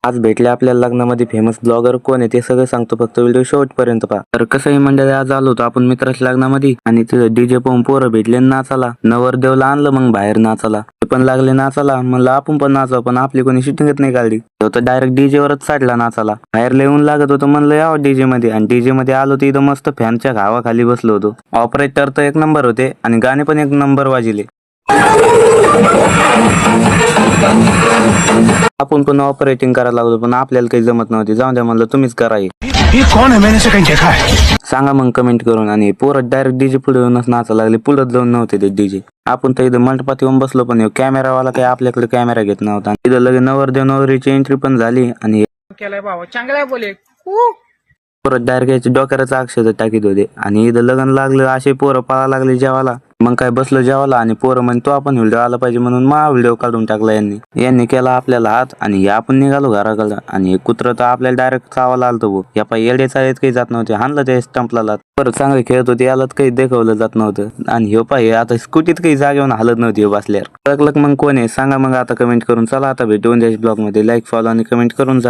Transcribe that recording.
आज भेटले आपल्याला लग्नामध्ये फेमस ब्लॉगर कोण आहे ते सगळं सांगतो, फक्त व्हिडिओ शेवटपर्यंत पहा. तर कसंही मंडळी, आज आलो होतो आपण मित्राच्या लग्नामध्ये आणि तिथं डीजे पाहून पोरं भेटले नाचाला. नवरदेवला आणलं मग बाहेर नाचाला, ते पण लागले नाचाला. म्हणलं आपण पण नाचावं, पण आपली कोणी शूटिंगच नाही काढली. तो तर डायरेक्ट डीजे वरच चढला नाचाला. बाहेर येऊन लागत होतं, म्हणलं यावं डीजे मध्ये. आणि डीजे मध्ये आलो तर इथं मस्त फॅनच्या खाली बसलो होतो. ऑपरेटर तर एक नंबर होते आणि गाणे पण एक नंबर वाजले. आपण पण ऑपरेटिंग करायला लागलो, पण आपल्याला काही जमत नव्हती. जाऊ द्या म्हणलं, तुम्हीच करा हे. सांगा मग कमेंट करून. आणि पोरं डायरेक्ट डीजे पुढे येऊनच नाचायला लागले, पुढे जाऊन नव्हते ते डीजे. आपण तर इथं मंडपात येऊन बसलो, पण कॅमेरावाला काही आपल्याकडे कॅमेरा घेत नव्हता. इथं लगे नवरदेव नवरीची एंट्री पण झाली आणि केलाय बाबा, चांगला बोले. परत डायरेक्ट याची डोक्याचा अक्षर टाकीत होते. आणि इथं लग्न लागलं, असे पोरं पळा लागले जेवायला. मग काय बसलो जेवायला आणि पोरं म्हणे तो आपण व्हिडिओ आला पाहिजे, म्हणून मा व्हिडिओ काढून टाकला यांनी केला आपल्याला हात. आणि आपण निघालो घराकडं. आणि कुत्र तर आपल्याला डायरेक्ट चावायला आलतो भाऊ. या पाय येडे चाळीत काही जात नव्हते, हाणलं ते स्टंपला. परत चांगले खेळत होते, याला काही दाखवलं जात नव्हतं. आणि ह्यो पाय आता स्कूटीत काही जागेवर हलत नव्हती बसल्यावर. कळलं मग कोण आहे सांगा मग आता कमेंट करून. चला आता भेटून द्यायची ब्लॉग मध्ये. लाईक, फॉलो आणि कमेंट करून जा.